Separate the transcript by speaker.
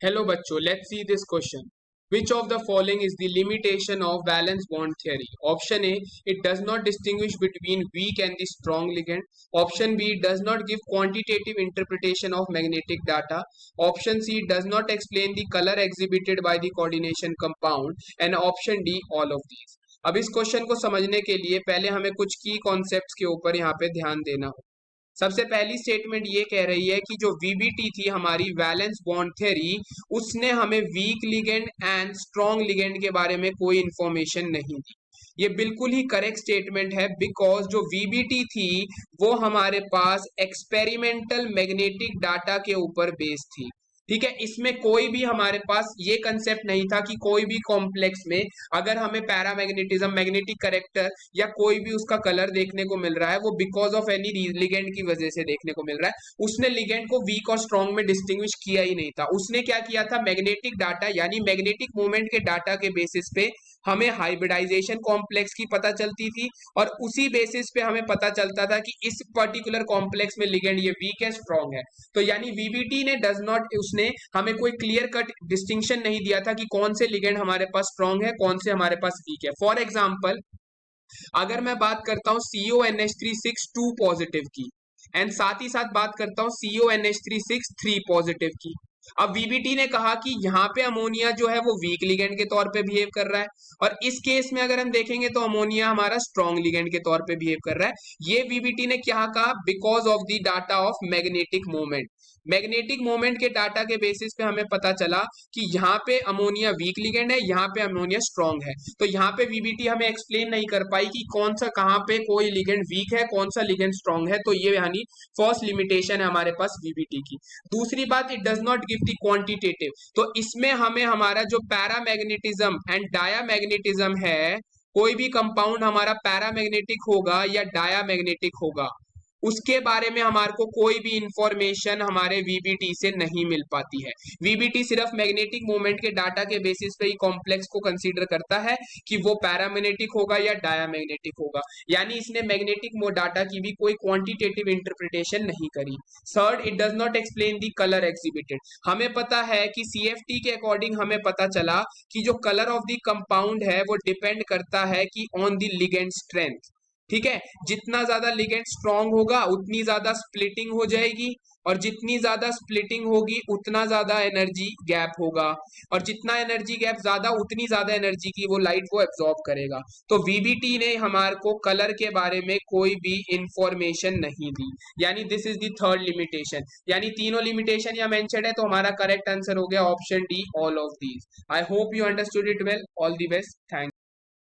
Speaker 1: Hello बच्चों, let's see this question. Which of the following is the limitation of valence bond theory? Option A, it does not distinguish between weak and the strong ligand. Option B, it does not give quantitative interpretation of magnetic data. Option C, it does not explain the color exhibited by the coordination compound. And option D, all of these. अब इस question को समझने के लिए पहले हमें कुछ की कॉन्सेप्ट्स के ऊपर यहाँ पे ध्यान देना हो। सबसे पहली स्टेटमेंट ये कह रही है कि जो वीबीटी थी हमारी वैलेंस बॉन्ड थ्योरी, उसने हमें week ligand and strong ligand के बारे में कोई इंफॉर्मेशन नहीं दी। ये बिल्कुल ही करेक्ट स्टेटमेंट है, बिकॉज जो वीबीटी थी वो हमारे पास एक्सपेरिमेंटल मैग्नेटिक डाटा के ऊपर बेस्ड थी। ठीक है, इसमें कोई भी हमारे पास ये कंसेप्ट नहीं था कि कोई भी कॉम्प्लेक्स में अगर हमें पैरामैग्नेटिज्म, मैग्नेटिक करेक्टर या कोई भी उसका कलर देखने को मिल रहा है वो बिकॉज ऑफ एनी लिगेंड की वजह से देखने को मिल रहा है। उसने लिगेंड को वीक और स्ट्रॉन्ग में डिस्टिंग्विश किया ही नहीं था। उसने क्या किया था, मैग्नेटिक डाटा यानी मैग्नेटिक मूवमेंट के डाटा के बेसिस पे हमें हाइब्रिडाइजेशन कॉम्प्लेक्स की पता चलती थी और उसी बेसिस पे हमें पता चलता था कि इस पर्टिकुलर कॉम्प्लेक्स में लिगेंड ये वीक है, स्ट्रॉन्ग है। तो यानी वीबीटी ने डज नॉट, उसने हमें कोई क्लियर कट डिस्टिंक्शन नहीं दिया था कि कौन से लिगेंड हमारे पास स्ट्रॉन्ग है, कौन से हमारे पास वीक है। फॉर एग्जाम्पल, अगर मैं बात करता हूं CONH3 6 2 पॉजिटिव की एंड साथ ही साथ बात करता हूं CONH3 6 3 पॉजिटिव की, अब वीबीटी ने कहा कि यहाँ पे अमोनिया जो है वो वीक लिगेंड के तौर पे बिहेव कर रहा है और इस केस में अगर हम देखेंगे तो अमोनिया हमारा स्ट्रॉन्ग लिगेंड के तौर पे बिहेव कर रहा है। ये वीबीटी ने क्या कहा, because of the data of magnetic movement. Magnetic moment के डाटा के बेसिस पे हमें पता चला कि यहाँ पे अमोनिया वीक लिगेंड है, यहाँ पे अमोनिया स्ट्रॉन्ग है। तो यहाँ पे वीबीटी हमें एक्सप्लेन नहीं कर पाई कि कौन सा, कहाँ पे कोई लिगेंड वीक है, कौन सा लिगेंड स्ट्रॉन्ग है। तो ये यानी फर्स्ट लिमिटेशन है हमारे पास वीबीटी की। दूसरी बात, it does not give the quantitative. तो इसमें हमें हमारा जो पैरामैग्नेटिज्म एंड डायामैग्नेटिज्म है, कोई भी कंपाउंड हमारा पैरामैग्नेटिक होगा या डायामैग्नेटिक होगा, उसके बारे में हमारे को कोई भी इंफॉर्मेशन हमारे वीबीटी से नहीं मिल पाती है। वीबीटी सिर्फ मैग्नेटिक मोमेंट के डाटा के बेसिस पे ही कॉम्प्लेक्स को कंसीडर करता है कि वो पैरामैग्नेटिक होगा या डायामैग्नेटिक होगा, यानी इसने मैग्नेटिक डाटा की भी कोई क्वांटिटेटिव इंटरप्रिटेशन नहीं करी। Third, it does not explain the colour exhibited. हमें पता है कि सीएफटी के अकॉर्डिंग हमें पता चला कि जो कलर ऑफ द कंपाउंड है वो डिपेंड करता है कि ऑन द लिगेंड स्ट्रेंथ। ठीक है, जितना ज्यादा लिगेंड स्ट्रांग होगा उतनी ज्यादा स्प्लिटिंग हो जाएगी और जितनी ज्यादा स्प्लिटिंग होगी उतना ज्यादा एनर्जी गैप होगा और जितना एनर्जी गैप ज्यादा उतनी ज्यादा एनर्जी की वो लाइट वो एब्जॉर्ब करेगा। तो वीबीटी ने हमारे को कलर के बारे में कोई भी इंफॉर्मेशन नहीं दी, यानी this is the third limitation. यानी तीनों लिमिटेशन यहाँ मेंशन्ड है, तो हमारा करेक्ट आंसर हो गया option D, all of these. I hope you understood it well. All the best, thank